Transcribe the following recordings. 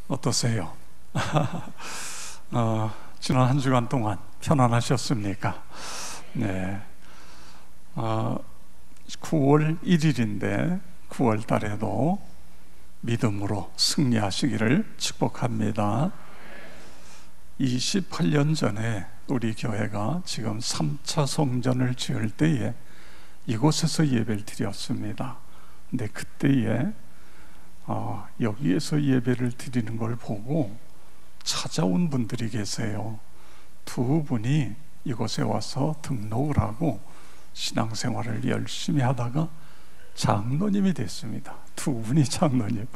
어떠세요? 지난 한 주간 동안 편안하셨습니까? 네. 9월 1일인데 9월 달에도 믿음으로 승리하시기를 축복합니다. 28년 전에 우리 교회가 지금 3차 성전을 지을 때에 이곳에서 예배를 드렸습니다. 근데 그때에 여기에서 예배를 드리는 걸 보고 찾아온 분들이 계세요. 두 분이 이곳에 와서 등록을 하고 신앙생활을 열심히 하다가 장로님이 됐습니다. 두 분이 장로님.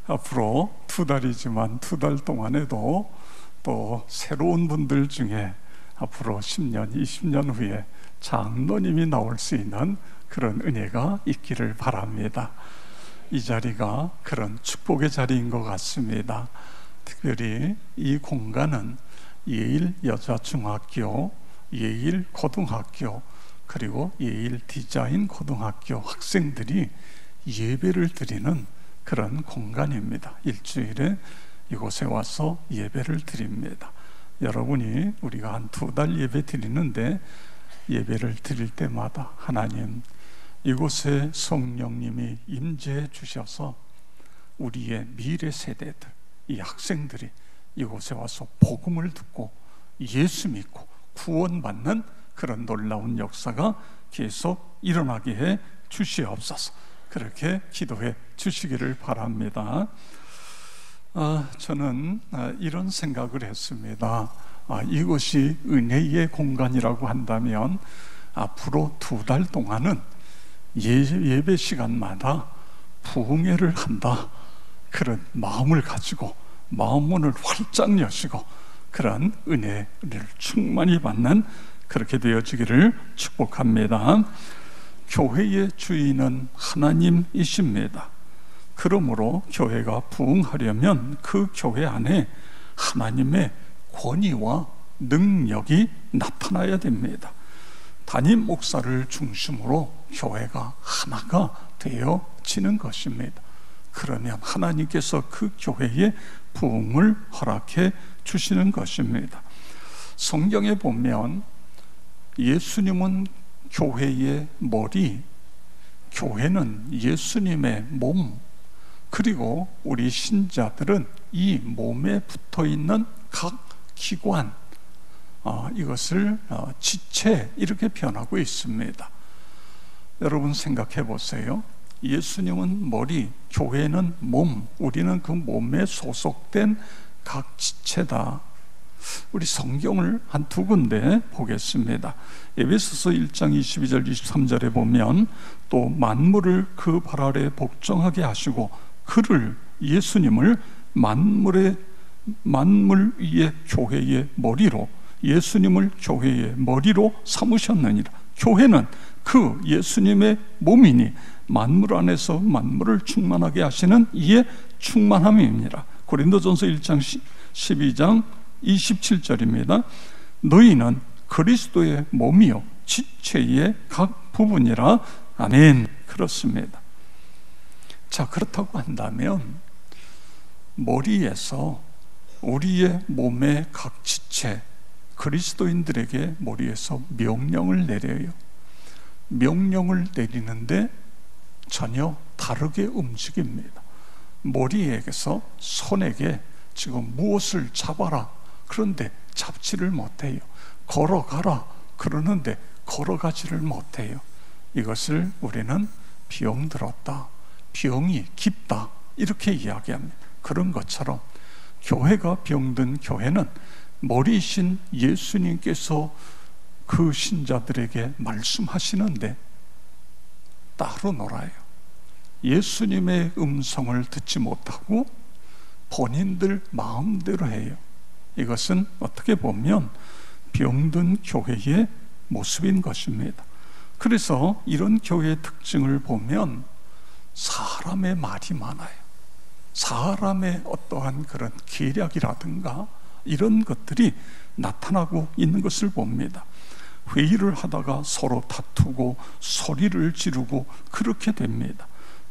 앞으로 2달이지만 2달 동안에도 또 새로운 분들 중에 앞으로 10년, 20년 후에 장로님이 나올 수 있는 그런 은혜가 있기를 바랍니다. 이 자리가 그런 축복의 자리인 것 같습니다. 특별히 이 공간은 예일 여자중학교, 예일 고등학교, 그리고 예일 디자인 고등학교 학생들이 예배를 드리는 그런 공간입니다. 일주일에 이곳에 와서 예배를 드립니다. 여러분이 우리가 한 2달 예배 드리는데 예배를 드릴 때마다 하나님, 이곳에 성령님이 임재해 주셔서 우리의 미래 세대들, 이 학생들이 이곳에 와서 복음을 듣고 예수 믿고 구원받는 그런 놀라운 역사가 계속 일어나게 해 주시옵소서. 그렇게 기도해 주시기를 바랍니다. 저는 이런 생각을 했습니다. 이곳이 은혜의 공간이라고 한다면 앞으로 2달 동안은 예배 시간마다 부흥회를 한다, 그런 마음을 가지고 마음문을 활짝 여시고 그런 은혜를 충만히 받는 그렇게 되어지기를 축복합니다. 교회의 주인은 하나님이십니다. 그러므로 교회가 부흥하려면 그 교회 안에 하나님의 권위와 능력이 나타나야 됩니다. 담임 목사를 중심으로 교회가 하나가 되어지는 것입니다. 그러면 하나님께서 그 교회에 부흥을 허락해 주시는 것입니다. 성경에 보면 예수님은 교회의 머리, 교회는 예수님의 몸, 그리고 우리 신자들은 이 몸에 붙어있는 각 기관, 이것을 지체, 이렇게 변하고 있습니다. 여러분 생각해 보세요. 예수님은 머리, 교회는 몸, 우리는 그 몸에 소속된 각 지체다. 우리 성경을 한 2군데 보겠습니다. 에베소서 1장 22절 23절에 보면 또 만물을 그 발 아래 복종하게 하시고 그를, 예수님을 만물 위에 교회의 머리로, 예수님을 교회의 머리로 삼으셨느니라. 교회는 그 예수님의 몸이니 만물 안에서 만물을 충만하게 하시는 이의 충만함입니다. 고린도전서 1장 12장 27절입니다. 너희는 그리스도의 몸이요 지체의 각 부분이라. 아멘. 그렇습니다. 자, 그렇다고 한다면 머리에서 우리의 몸의 각 지체, 그리스도인들에게 머리에서 명령을 내려요. 명령을 내리는데 전혀 다르게 움직입니다. 머리에게서 손에게 지금 무엇을 잡아라, 그런데 잡지를 못해요. 걸어가라 그러는데 걸어가지를 못해요. 이것을 우리는 병들었다, 병이 깊다, 이렇게 이야기합니다. 그런 것처럼 교회가 병든 교회는 머리이신 예수님께서 그 신자들에게 말씀하시는데 따로 놀아요. 예수님의 음성을 듣지 못하고 본인들 마음대로 해요. 이것은 어떻게 보면 병든 교회의 모습인 것입니다. 그래서 이런 교회의 특징을 보면 사람의 말이 많아요. 사람의 어떠한 그런 계략이라든가 이런 것들이 나타나고 있는 것을 봅니다. 회의를 하다가 서로 다투고 소리를 지르고 그렇게 됩니다.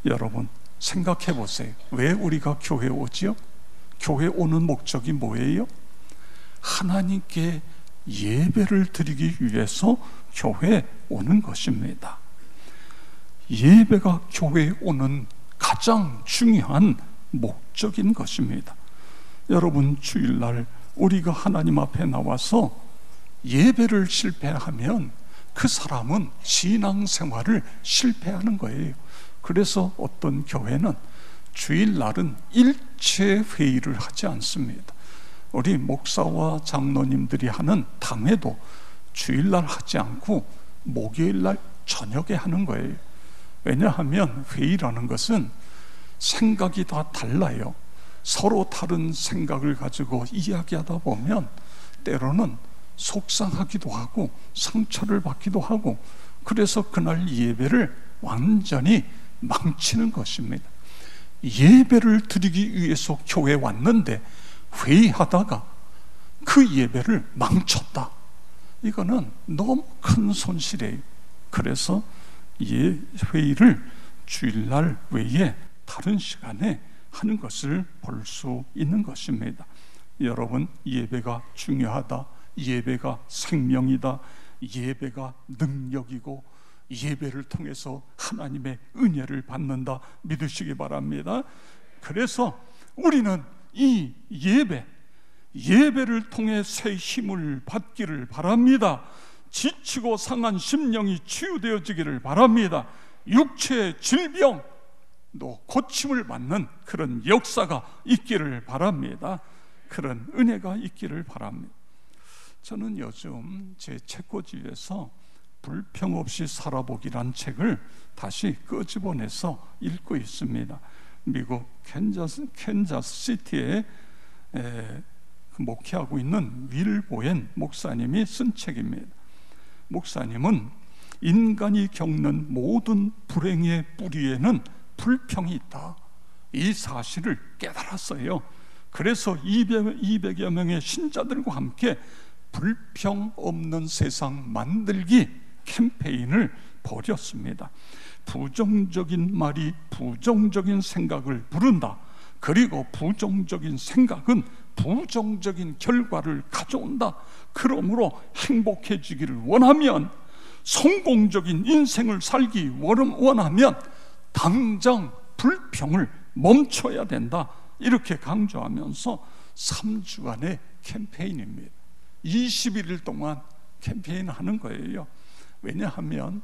여러분, 생각해 보세요. 왜 우리가 교회 오지요? 교회 오는 목적이 뭐예요? 하나님께 예배를 드리기 위해서 교회에 오는 것입니다. 예배가 교회에 오는 가장 중요한 목적인 것입니다. 여러분, 주일날 우리가 하나님 앞에 나와서 예배를 실패하면 그 사람은 신앙생활을 실패하는 거예요. 그래서 어떤 교회는 주일날은 일체 회의를 하지 않습니다. 우리 목사와 장로님들이 하는 당회도 주일날 하지 않고 목요일날 저녁에 하는 거예요. 왜냐하면 회의라는 것은 생각이 다 달라요. 서로 다른 생각을 가지고 이야기하다 보면 때로는 속상하기도 하고 상처를 받기도 하고, 그래서 그날 예배를 완전히 망치는 것입니다. 예배를 드리기 위해서 교회에 왔는데 회의하다가 그 예배를 망쳤다. 이거는 너무 큰 손실이에요. 그래서 회의를 주일날 외에 다른 시간에 하는 것을 볼 수 있는 것입니다. 여러분, 예배가 중요하다, 예배가 생명이다, 예배가 능력이고 예배를 통해서 하나님의 은혜를 받는다 믿으시기 바랍니다. 그래서 우리는 이 예배를 통해 새 힘을 받기를 바랍니다. 지치고 상한 심령이 치유되어지기를 바랍니다. 육체의 질병 또 고침을 받는 그런 역사가 있기를 바랍니다. 그런 은혜가 있기를 바랍니다. 저는 요즘 제 책꽂이에서 불평 없이 살아보기란 책을 다시 끄집어내서 읽고 있습니다. 미국 캔자스시티에 목회하고 있는 윌 보엔 목사님이 쓴 책입니다. 목사님은 인간이 겪는 모든 불행의 뿌리에는 불평이 있다, 이 사실을 깨달았어요. 그래서 200여 명의 신자들과 함께 불평 없는 세상 만들기 캠페인을 벌였습니다. 부정적인 말이 부정적인 생각을 부른다. 그리고 부정적인 생각은 부정적인 결과를 가져온다. 그러므로 행복해지기를 원하면, 성공적인 인생을 살기 원하면 당장 불평을 멈춰야 된다. 이렇게 강조하면서 3주간의 캠페인입니다. 21일 동안 캠페인하는 거예요. 왜냐하면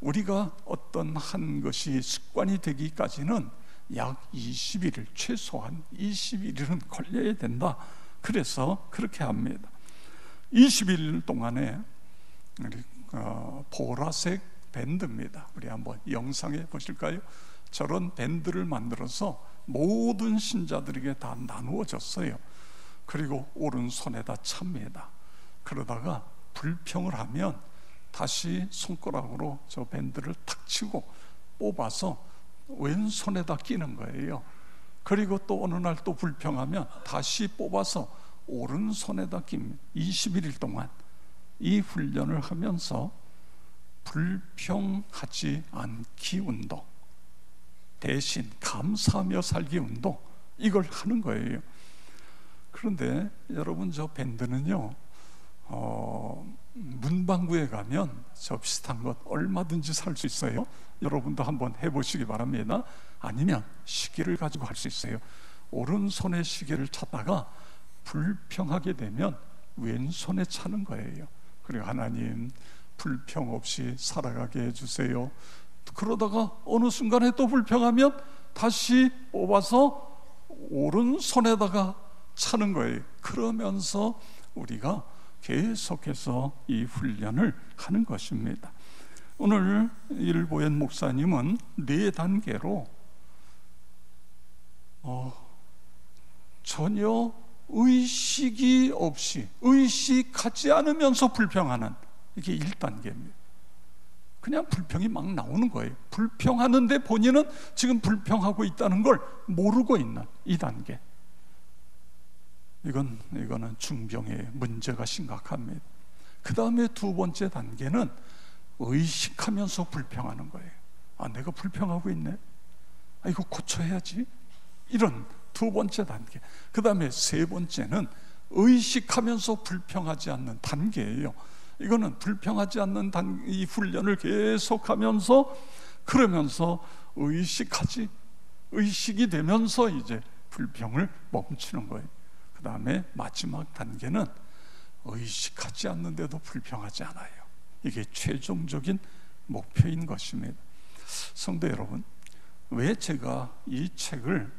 우리가 어떤 한 것이 습관이 되기까지는 약 21일, 최소한 21일은 걸려야 된다. 그래서 그렇게 합니다. 21일 동안에 보라색 밴드입니다. 우리 한번 영상에 보실까요? 저런 밴드를 만들어서 모든 신자들에게 다 나누어졌어요. 그리고 오른손에다 찹니다. 그러다가 불평을 하면 다시 손가락으로 저 밴드를 탁 치고 뽑아서 왼손에다 끼는 거예요. 그리고 또 어느 날 또 불평하면 다시 뽑아서 오른손에다 낍니다. 21일 동안 이 훈련을 하면서 불평하지 않기 운동, 대신 감사하며 살기 운동, 이걸 하는 거예요. 그런데 여러분, 저 밴드는요, 문방구에 가면 저 비슷한 것 얼마든지 살 수 있어요. 여러분도 한번 해보시기 바랍니다. 아니면 시계를 가지고 할 수 있어요. 오른손에 시계를 찾다가 불평하게 되면 왼손에 차는 거예요. 그리고 하나님, 불평 없이 살아가게 해주세요. 그러다가 어느 순간에 또 불평하면 다시 뽑아서 오른손에다가 차는 거예요. 그러면서 우리가 계속해서 이 훈련을 하는 것입니다. 오늘 일보엔 목사님은 4단계로 전혀 의식이 없이, 의식하지 않으면서 불평하는, 이게 1단계입니다. 그냥 불평이 막 나오는 거예요. 불평하는데 본인은 지금 불평하고 있다는 걸 모르고 있는 2단계. 이거는 중병의 문제가 심각합니다. 그 다음에 2번째 단계는 의식하면서 불평하는 거예요. 아, 내가 불평하고 있네. 이거 고쳐야지. 이런 두 번째 단계. 그 다음에 세 번째는 의식하면서 불평하지 않는 단계예요. 이거는 불평하지 않는 이 훈련을 계속하면서, 그러면서 의식이 되면서 이제 불평을 멈추는 거예요. 그 다음에 마지막 단계는 의식하지 않는데도 불평하지 않아요. 이게 최종적인 목표인 것입니다. 성도 여러분, 왜 제가 이 책을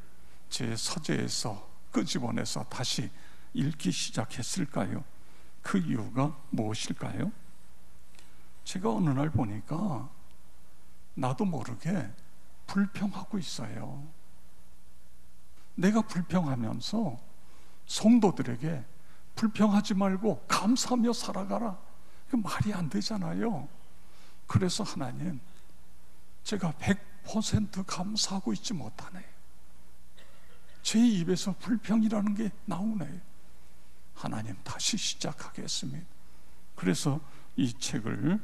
제 서재에서 끄집어내서 다시 읽기 시작했을까요? 그 이유가 무엇일까요? 제가 어느 날 보니까 나도 모르게 불평하고 있어요. 내가 불평하면서 성도들에게 불평하지 말고 감사하며 살아가라, 그 말이 안 되잖아요. 그래서 하나님, 제가 100% 감사하고 있지 못하네. 제 입에서 불평이라는 게 나오네요. 하나님, 다시 시작하겠습니다. 그래서 이 책을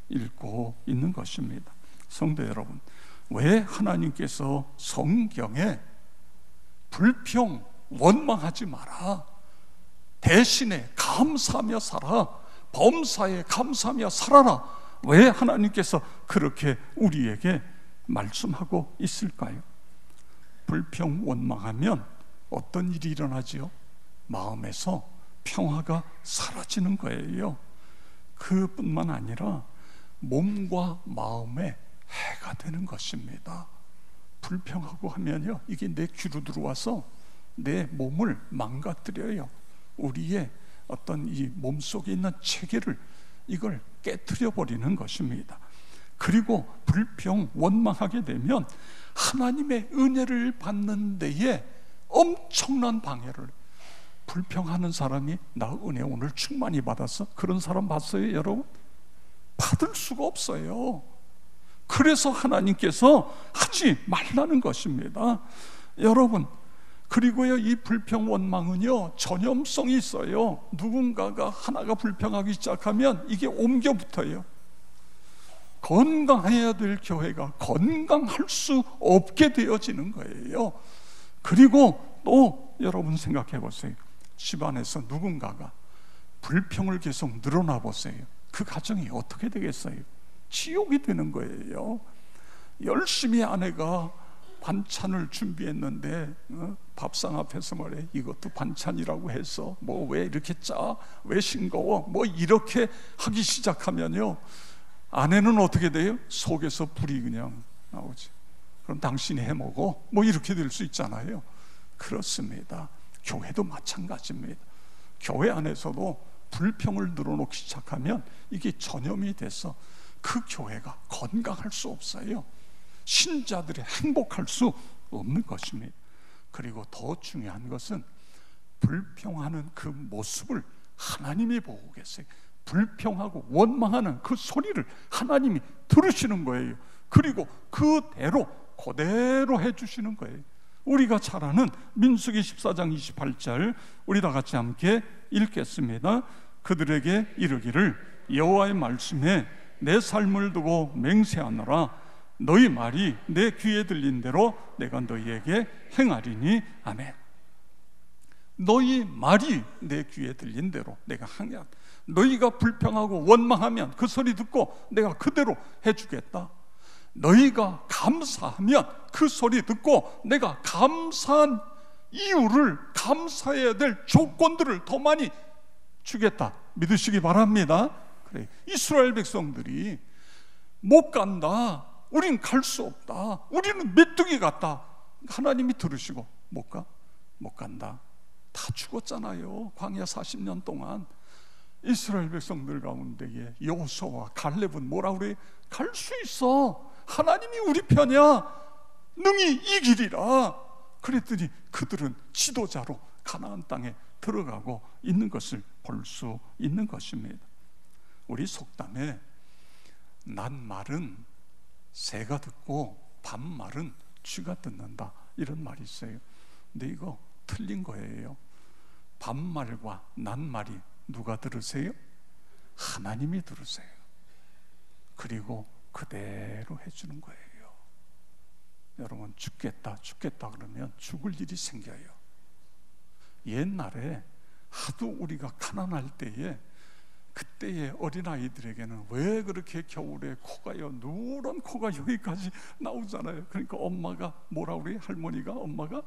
읽고 있는 것입니다. 성도 여러분, 왜 하나님께서 성경에 불평, 원망하지 마라, 대신에 감사하며 살아, 범사에 감사하며 살아라, 왜 하나님께서 그렇게 우리에게 말씀하고 있을까요? 불평, 원망하면 어떤 일이 일어나지요? 마음에서 평화가 사라지는 거예요. 그뿐만 아니라 몸과 마음에 해가 되는 것입니다. 불평하고 하면요, 이게 내 귀로 들어와서 내 몸을 망가뜨려요. 우리의 어떤 이 몸속에 있는 체계를, 이걸 깨트려 버리는 것입니다. 그리고 불평, 원망하게 되면 하나님의 은혜를 받는 데에 엄청난 방해를. 불평하는 사람이 나 은혜 오늘 충만히 받았어? 그런 사람 봤어요, 여러분? 받을 수가 없어요. 그래서 하나님께서 하지 말라는 것입니다, 여러분. 그리고요, 이 불평, 원망은요, 전염성이 있어요. 누군가가 하나가 불평하기 시작하면 이게 옮겨 붙어요. 건강해야 될 교회가 건강할 수 없게 되어지는 거예요. 그리고 또 여러분 생각해 보세요. 집안에서 누군가가 불평을 계속 늘어나 보세요. 그 가정이 어떻게 되겠어요? 지옥이 되는 거예요. 열심히 아내가 반찬을 준비했는데 밥상 앞에서 말해, 이것도 반찬이라고 해서 뭐 왜 이렇게 짜? 왜 싱거워? 뭐 이렇게 하기 시작하면요, 아내는 어떻게 돼요? 속에서 불이 그냥 나오지. 그럼 당신이 해 먹어? 뭐 이렇게 될 수 있잖아요. 그렇습니다. 교회도 마찬가지입니다. 교회 안에서도 불평을 늘어놓기 시작하면 이게 전염이 돼서 그 교회가 건강할 수 없어요. 신자들이 행복할 수 없는 것입니다. 그리고 더 중요한 것은 불평하는 그 모습을 하나님이 보고 계세요. 불평하고 원망하는 그 소리를 하나님이 들으시는 거예요. 그리고 그대로 해주시는 거예요. 우리가 잘 아는 민수기 14장 28절, 우리 다 같이 함께 읽겠습니다. 그들에게 이르기를, 여호와의 말씀에 내 삶을 두고 맹세하노라. 너희 말이 내 귀에 들린 대로 내가 너희에게 행하리니. 아멘. 너희 말이 내 귀에 들린 대로 내가 행하리니. 너희가 불평하고 원망하면 그 소리 듣고 내가 그대로 해주겠다. 너희가 감사하면 그 소리 듣고 내가 감사한 이유를, 감사해야 될 조건들을 더 많이 주겠다. 믿으시기 바랍니다. 그래, 이스라엘 백성들이 못 간다, 우린 갈 수 없다, 우리는 메뚜기 같다, 하나님이 들으시고 못 간다. 다 죽었잖아요. 광야 40년 동안 이스라엘 백성들 가운데에 여호수아와 갈렙은 뭐라 그래? 갈 수 있어, 하나님이 우리 편이야, 능히 이기리라. 그랬더니 그들은 지도자로 가나안 땅에 들어가고 있는 것을 볼 수 있는 것입니다. 우리 속담에 낱말은 새가 듣고 반말은 쥐가 듣는다, 이런 말이 있어요. 근데 이거 틀린 거예요. 반말과 낱말이 누가 들으세요? 하나님이 들으세요. 그리고 그대로 해주는 거예요. 여러분, 죽겠다 그러면 죽을 일이 생겨요. 옛날에 하도 우리가 가난할 때에, 그때의 어린아이들에게는 왜 그렇게 겨울에 코가요, 누런 코가 여기까지 나오잖아요. 그러니까 엄마가 뭐라 그래요? 할머니가, 엄마가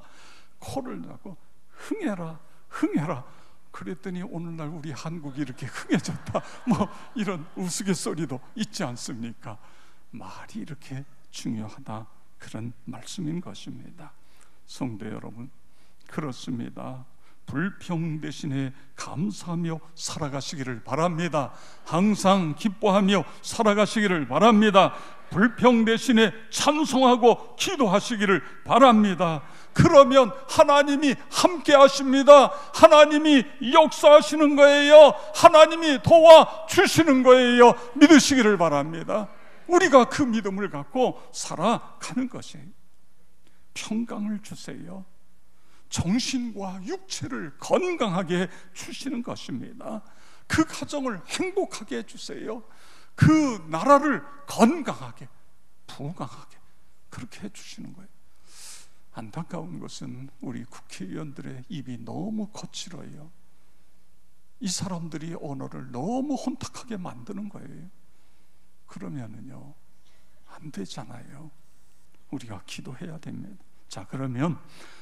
코를 잡고 흥해라 그랬더니 오늘날 우리 한국이 이렇게 흥해졌다, 뭐 이런 우스갯소리도 있지 않습니까? 말이 이렇게 중요하다, 그런 말씀인 것입니다. 성도 여러분, 그렇습니다. 불평 대신에 감사하며 살아가시기를 바랍니다. 항상 기뻐하며 살아가시기를 바랍니다. 불평 대신에 찬송하고 기도하시기를 바랍니다. 그러면 하나님이 함께 하십니다. 하나님이 역사하시는 거예요. 하나님이 도와주시는 거예요. 믿으시기를 바랍니다. 우리가 그 믿음을 갖고 살아가는 것이에요. 평강을 주세요. 정신과 육체를 건강하게 주시는 것입니다. 그 가정을 행복하게 해주세요. 그 나라를 건강하게, 부강하게 그렇게 해주시는 거예요. 안타까운 것은 우리 국회의원들의 입이 너무 거칠어요. 이 사람들이 언어를 너무 혼탁하게 만드는 거예요. 그러면은요, 안 되잖아요. 우리가 기도해야 됩니다. 자, 그러면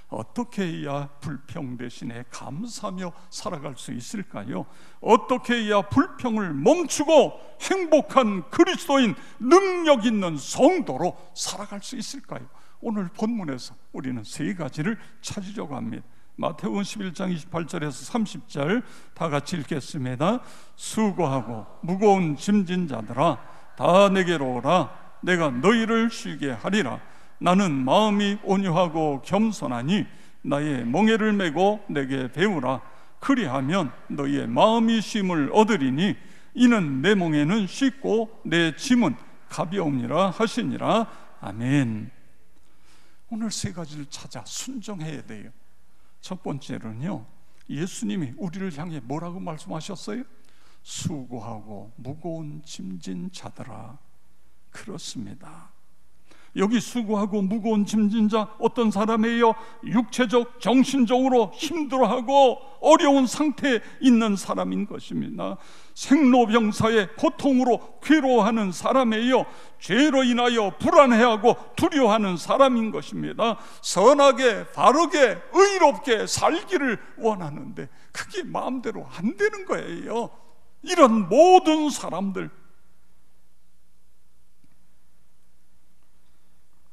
어떻게 해야 불평 대신에 감사하며 살아갈 수 있을까요? 어떻게 해야 불평을 멈추고 행복한 그리스도인, 능력 있는 성도로 살아갈 수 있을까요? 오늘 본문에서 우리는 세 가지를 찾으려고 합니다. 마태복음 11장 28절에서 30절 다 같이 읽겠습니다. 수고하고 무거운 짐진 자들아, 다 내게로 오라. 내가 너희를 쉬게 하리라. 나는 마음이 온유하고 겸손하니 나의 멍에를 메고 내게 배우라. 그리하면 너희의 마음이 쉼을 얻으리니 이는 내 멍에는 쉽고 내 짐은 가벼움이라 하시니라. 아멘. 오늘 세 가지를 찾아 순종해야 돼요. 첫 번째로는요, 예수님이 우리를 향해 뭐라고 말씀하셨어요? 수고하고 무거운 짐진 자들아. 그렇습니다. 여기 수고하고 무거운 짐진 자, 어떤 사람이에요? 육체적, 정신적으로 힘들어하고 어려운 상태에 있는 사람인 것입니다. 생로병사의 고통으로 괴로워하는 사람이에요. 죄로 인하여 불안해하고 두려워하는 사람인 것입니다. 선하게, 바르게, 의롭게 살기를 원하는데 그게 마음대로 안 되는 거예요. 이런 모든 사람들,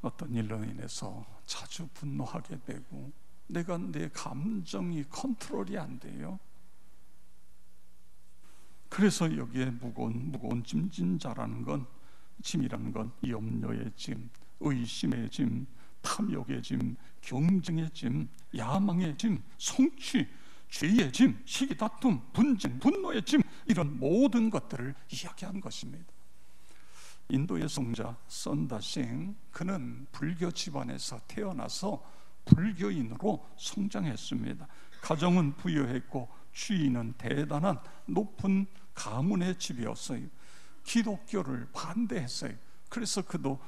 어떤 일로 인해서 자주 분노하게 되고 내가 내 감정이 컨트롤이 안 돼요. 그래서 여기에 무거운 짐진 자라는 건, 짐이라는 건 염려의 짐, 의심의 짐, 탐욕의 짐, 경쟁의 짐, 야망의 짐, 성취, 죄의 짐, 시기다툼, 분쟁, 분노의 짐, 이런 모든 것들을 이야기하는 것입니다. 인도의 성자 선다싱, 그는 불교 집안에서 태어나서 불교인으로 성장했습니다. 가정은 부유했고 주인은 대단한 높은 가문의 집이었어요. 기독교를 반대했어요. 그래서 그도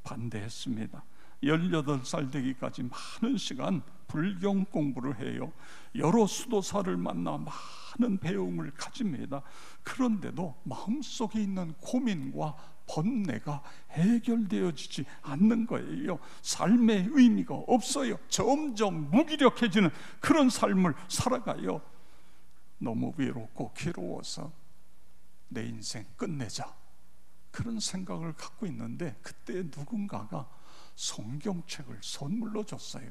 반대했습니다. 18살 되기까지 많은 시간 불경 공부를 해요. 여러 수도사를 만나 많은 배움을 가집니다. 그런데도 마음속에 있는 고민과 번뇌가 해결되어지지 않는 거예요. 삶의 의미가 없어요. 점점 무기력해지는 그런 삶을 살아가요. 너무 외롭고 괴로워서 내 인생 끝내자, 그런 생각을 갖고 있는데 그때 누군가가 성경책을 선물로 줬어요.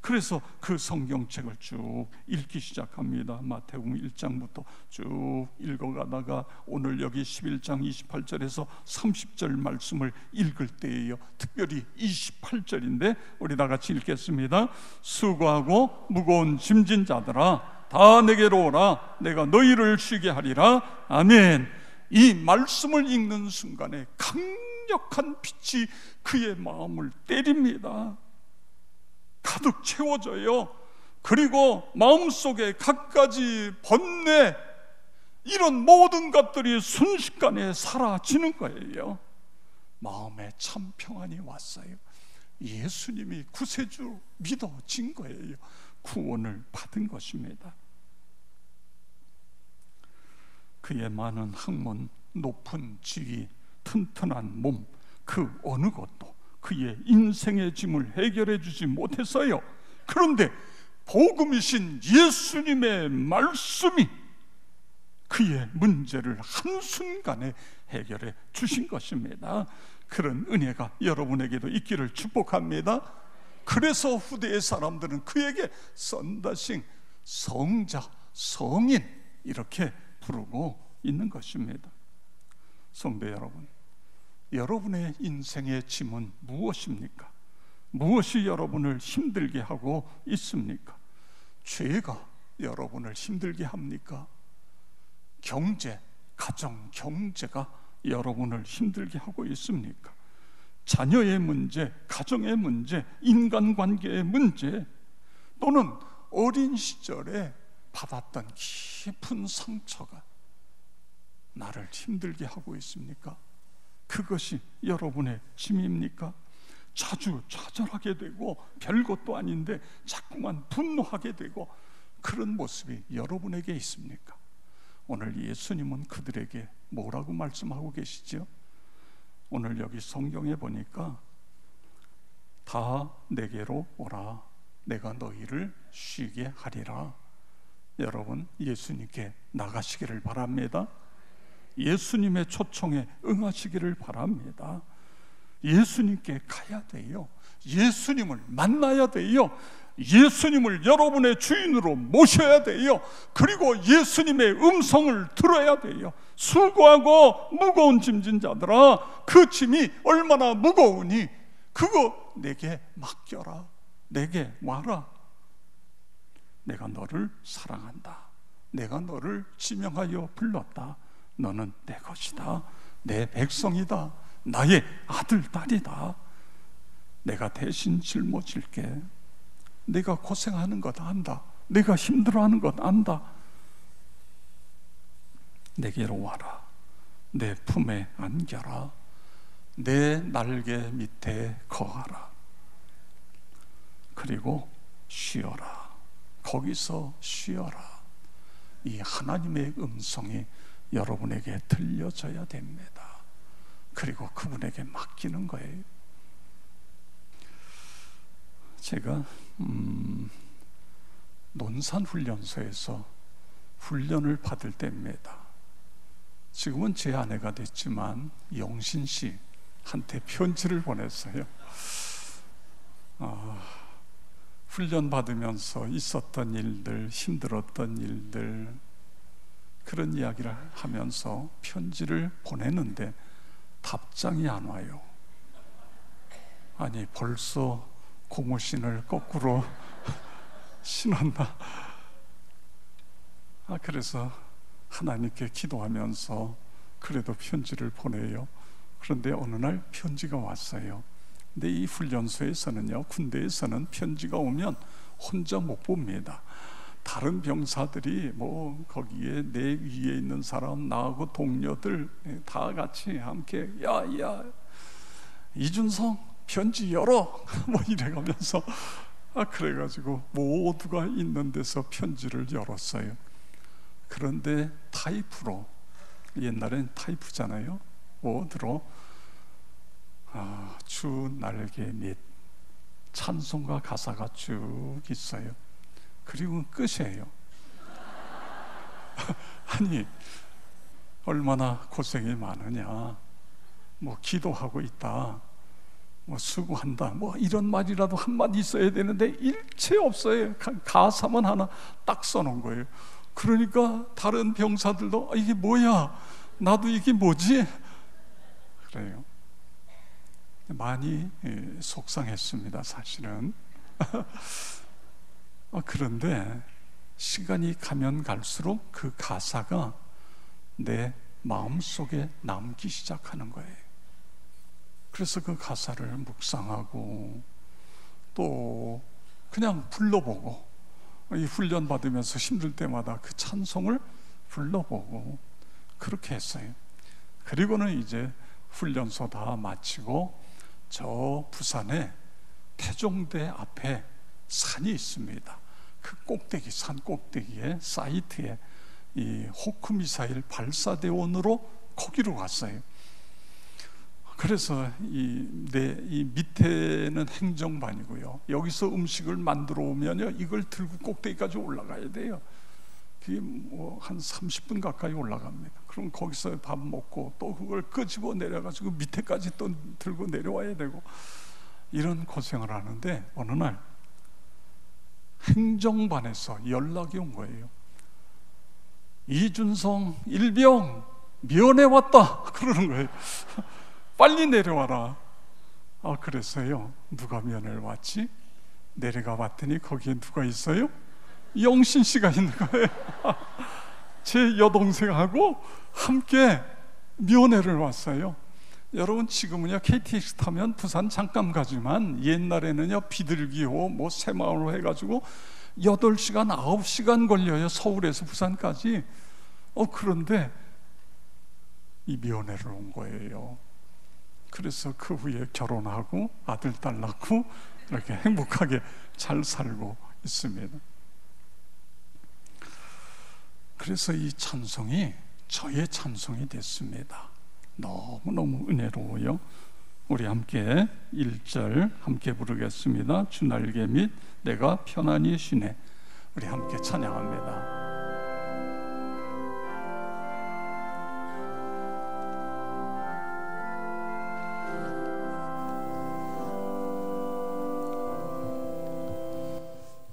그래서 그 성경책을 쭉 읽기 시작합니다. 마태복음 1장부터 쭉 읽어가다가 오늘 여기 11장 28절에서 30절 말씀을 읽을 때예요. 특별히 28절인데 우리 다 같이 읽겠습니다. 수고하고 무거운 짐진 자들아, 다 내게로 오라. 내가 너희를 쉬게 하리라. 아멘. 이 말씀을 읽는 순간에 강력한 빛이 그의 마음을 때립니다. 가득 채워져요. 그리고 마음속에 갖가지 번뇌, 이런 모든 것들이 순식간에 사라지는 거예요. 마음에 참 평안이 왔어요. 예수님이 구세주 믿어진 거예요. 구원을 받은 것입니다. 그의 많은 학문, 높은 지위, 튼튼한 몸, 그 어느 것도 그의 인생의 짐을 해결해 주지 못했어요. 그런데 복음이신 예수님의 말씀이 그의 문제를 한순간에 해결해 주신 것입니다. 그런 은혜가 여러분에게도 있기를 축복합니다. 그래서 후대의 사람들은 그에게 썬다싱, 성자, 성인 이렇게 부르고 있는 것입니다. 성도 여러분, 여러분의 인생의 짐은 무엇입니까? 무엇이 여러분을 힘들게 하고 있습니까? 죄가 여러분을 힘들게 합니까? 경제, 가정 경제가 여러분을 힘들게 하고 있습니까? 자녀의 문제, 가정의 문제, 인간관계의 문제, 또는 어린 시절에 받았던 깊은 상처가 나를 힘들게 하고 있습니까? 그것이 여러분의 짐입니까? 자주 좌절하게 되고 별것도 아닌데 자꾸만 분노하게 되고 그런 모습이 여러분에게 있습니까? 오늘 예수님은 그들에게 뭐라고 말씀하고 계시죠? 오늘 여기 성경에 보니까 다 내게로 오라, 내가 너희를 쉬게 하리라. 여러분, 예수님께 나가시기를 바랍니다. 예수님의 초청에 응하시기를 바랍니다. 예수님께 가야 돼요. 예수님을 만나야 돼요. 예수님을 여러분의 주인으로 모셔야 돼요. 그리고 예수님의 음성을 들어야 돼요. 수고하고 무거운 짐진 자들아, 그 짐이 얼마나 무거우니 그거 내게 맡겨라. 내게 와라. 내가 너를 사랑한다. 내가 너를 지명하여 불렀다. 너는 내 것이다. 내 백성이다. 나의 아들, 딸이다. 내가 대신 짊어질게. 내가 고생하는 것 안다. 내가 힘들어하는 것 안다. 내게로 와라. 내 품에 안겨라. 내 날개 밑에 거하라. 그리고 쉬어라. 거기서 쉬어라. 이 하나님의 음성이 여러분에게 들려져야 됩니다. 그리고 그분에게 맡기는 거예요. 제가 논산훈련소에서 훈련을 받을 때입니다. 지금은 제 아내가 됐지만 영신 씨한테 편지를 보냈어요. 훈련 받으면서 있었던 일들, 힘들었던 일들, 그런 이야기를 하면서 편지를 보내는데 답장이 안 와요. 아니, 벌써 고무신을 거꾸로 신었나? 그래서 하나님께 기도하면서 그래도 편지를 보내요. 그런데 어느 날 편지가 왔어요. 근데 이 훈련소에서는요, 군대에서는 편지가 오면 혼자 못 봅니다. 다른 병사들이 뭐 거기에 내 위에 있는 사람, 나하고 동료들 다 같이 함께 야 이준성 편지 열어 뭐 이래가면서 그래가지고 모두가 있는 데서 편지를 열었어요. 그런데 타이프로, 옛날엔 타이프잖아요. 워드로 주 날개 및 찬송가 가사가 쭉 있어요. 그리고 끝이에요. 아니, 얼마나 고생이 많으냐, 뭐 기도하고 있다, 뭐 수고한다, 뭐 이런 말이라도 한마디 있어야 되는데 일체 없어요. 가사만 하나 딱 써놓은 거예요. 그러니까 다른 병사들도 이게 뭐야, 나도 이게 뭐지? 그래요. 많이 속상했습니다, 사실은. 그런데 시간이 가면 갈수록 그 가사가 내 마음속에 남기 시작하는 거예요. 그래서 그 가사를 묵상하고 또 그냥 불러보고, 이 훈련 받으면서 힘들 때마다 그 찬송을 불러보고 그렇게 했어요. 그리고는 이제 훈련소 다 마치고 저 부산에 태종대 앞에 산이 있습니다. 그 꼭대기, 산 꼭대기에 사이트에 이 호크 미사일 발사대원으로 거기로 갔어요. 그래서 이 밑에는 행정반이고요. 여기서 음식을 만들어 오면요, 이걸 들고 꼭대기까지 올라가야 돼요. 그게 뭐 한 30분 가까이 올라갑니다. 그럼 거기서 밥 먹고 또 그걸 끄집어 내려가지고 밑에까지 또 들고 내려와야 되고, 이런 고생을 하는데 어느 날 행정반에서 연락이 온 거예요. 이준성 일병 면회 왔다 그러는 거예요. 빨리 내려와라. 그랬어요. 누가 면회를 왔지? 내려가 봤더니 거기에 누가 있어요? 영신 씨가 있는 거예요. 제 여동생하고 함께 면회를 왔어요. 여러분, 지금은요 KTX 타면 부산 잠깐 가지만 옛날에는요 비둘기호 뭐 새마을호 해가지고 8시간 9시간 걸려요, 서울에서 부산까지. 그런데 이 면회를 온 거예요. 그래서 그 후에 결혼하고 아들 딸 낳고 이렇게 행복하게 잘 살고 있습니다. 그래서 이 찬송이 저의 찬송이 됐습니다. 너무너무 은혜로워요. 우리 함께 1절 함께 부르겠습니다. 주 날개 및 내가 편안히 쉬네. 우리 함께 찬양합니다.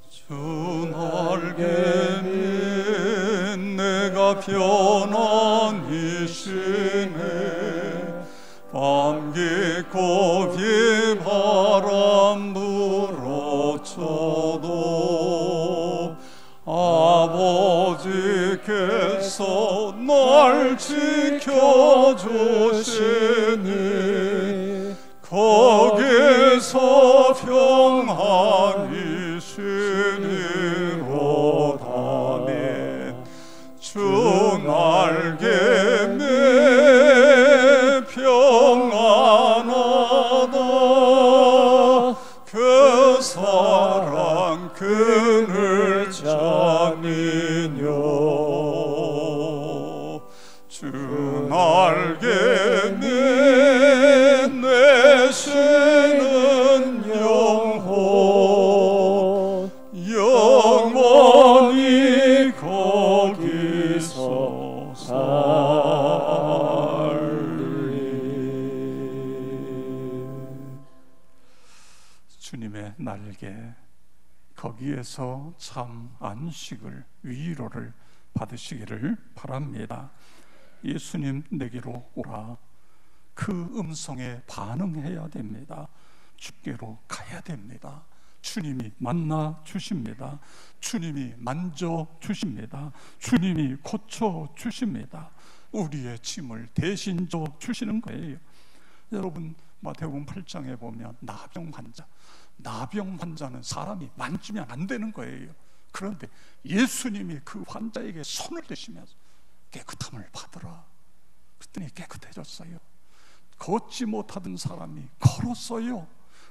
주 날개 및 내가 편안히 쉬네. 밤 깊고 비바람 불어쳐도 아버지께서 날 지켜주시니 거기서 평안히 쉬리로다네. 주 날개 매 평안하다. 그 사랑 그늘 잠이뇨. 주 날개 매 내쉬는 영원히 거기서 주님의 날개, 거기에서 참 안식을, 위로를 받으시기를 바랍니다. 예수님 내게로 오라. 그 음성에 반응해야 됩니다. 주께로 가야 됩니다. 주님이 만나 주십니다. 주님이 만져 주십니다. 주님이 고쳐 주십니다. 우리의 짐을 대신 져 주시는 거예요. 여러분, 마태복음 8장에 보면 나병 환자는 사람이 만지면 안 되는 거예요. 그런데 예수님이 그 환자에게 손을 대시면서 깨끗함을 받으라. 그랬더니 깨끗해졌어요. 걷지 못하던 사람이 걸었어요.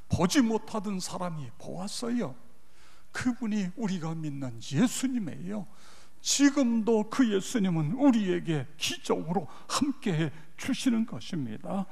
보지 못하던 사람이 보았어요. 그분이 우리가 믿는 예수님이에요. 지금도 그 예수님은 우리에게 기적으로 함께해 주시는 것입니다.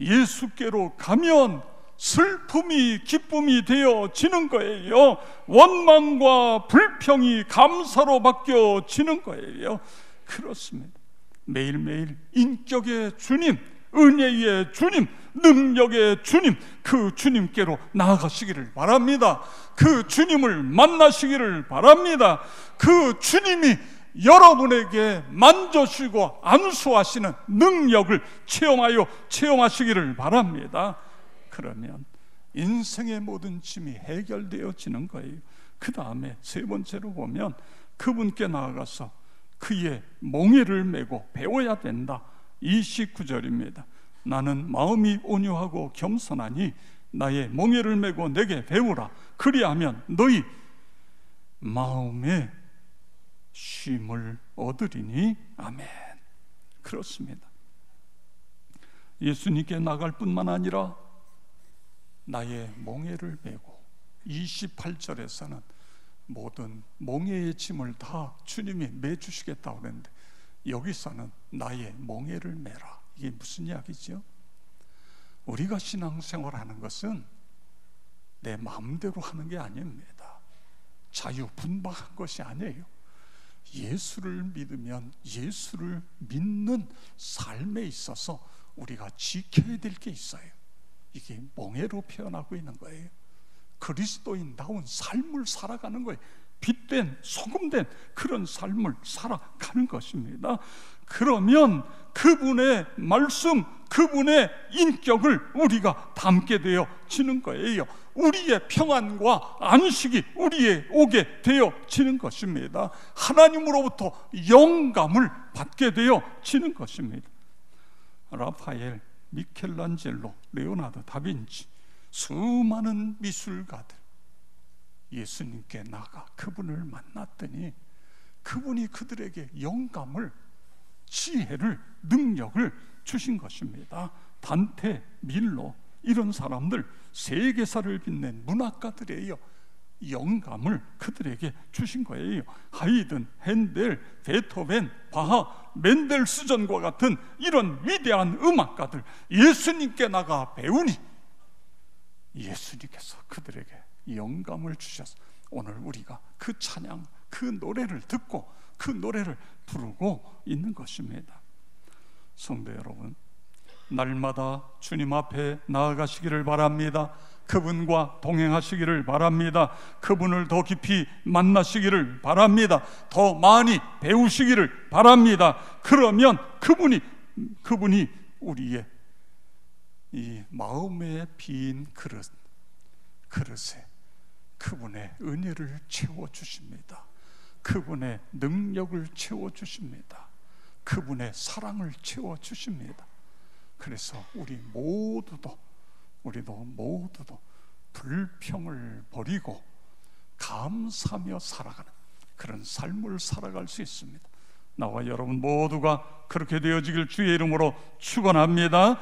예수께로 가면 슬픔이 기쁨이 되어지는 거예요. 원망과 불평이 감사로 바뀌어지는 거예요. 그렇습니다. 매일매일 인격의 주님, 은혜의 주님, 능력의 주님, 그 주님께로 나아가시기를 바랍니다. 그 주님을 만나시기를 바랍니다. 그 주님이 여러분에게 만져주시고 안수하시는 능력을 체험하시기를 바랍니다. 그러면 인생의 모든 짐이 해결되어지는 거예요. 그 다음에 세 번째로 보면 그분께 나아가서 그의 몽에를 메고 배워야 된다. 29절입니다. 나는 마음이 온유하고 겸손하니 나의 몽에를 메고 내게 배우라. 그리하면 너희 마음에 쉼을 얻으리니. 아멘. 그렇습니다. 예수님께 나갈 뿐만 아니라 나의 멍에를 메고, 28절에서는 모든 멍에의 짐을 다 주님이 매주시겠다고 그랬는데 여기서는 나의 멍에를 메라. 이게 무슨 이야기죠? 우리가 신앙생활하는 것은 내 마음대로 하는 게 아닙니다. 자유분방한 것이 아니에요. 예수를 믿으면 예수를 믿는 삶에 있어서 우리가 지켜야 될 게 있어요. 이게 멍에로 표현하고 있는 거예요. 그리스도인다운 삶을 살아가는 거예요. 빛된 소금된 그런 삶을 살아가는 것입니다. 그러면 그분의 말씀, 그분의 인격을 우리가 담게 되어지는 거예요. 우리의 평안과 안식이 우리에 오게 되어지는 것입니다. 하나님으로부터 영감을 받게 되어지는 것입니다. 라파엘, 미켈란젤로, 레오나르도 다빈치, 수많은 미술가들 예수님께 나가 그분을 만났더니 그분이 그들에게 영감을, 지혜를, 능력을 주신 것입니다. 단테, 밀로 이런 사람들, 세계사를 빛낸 문학가들이에요. 영감을 그들에게 주신 거예요. 하이든, 핸델, 베토벤, 바하, 멘델스존과 같은 이런 위대한 음악가들, 예수님께 나가 배우니 예수님께서 그들에게 영감을 주셔서 오늘 우리가 그 찬양, 그 노래를 듣고 그 노래를 부르고 있는 것입니다. 성도 여러분, 날마다 주님 앞에 나아가시기를 바랍니다. 그분과 동행하시기를 바랍니다. 그분을 더 깊이 만나시기를 바랍니다. 더 많이 배우시기를 바랍니다. 그러면 그분이 우리의 이 마음에 빈 그릇에 그분의 은혜를 채워주십니다. 그분의 능력을 채워주십니다. 그분의 사랑을 채워주십니다. 그래서 우리도 모두도 불평을 버리고 감사하며 살아가는 그런 삶을 살아갈 수 있습니다. 나와 여러분 모두가 그렇게 되어지길 주의 이름으로 축원합니다.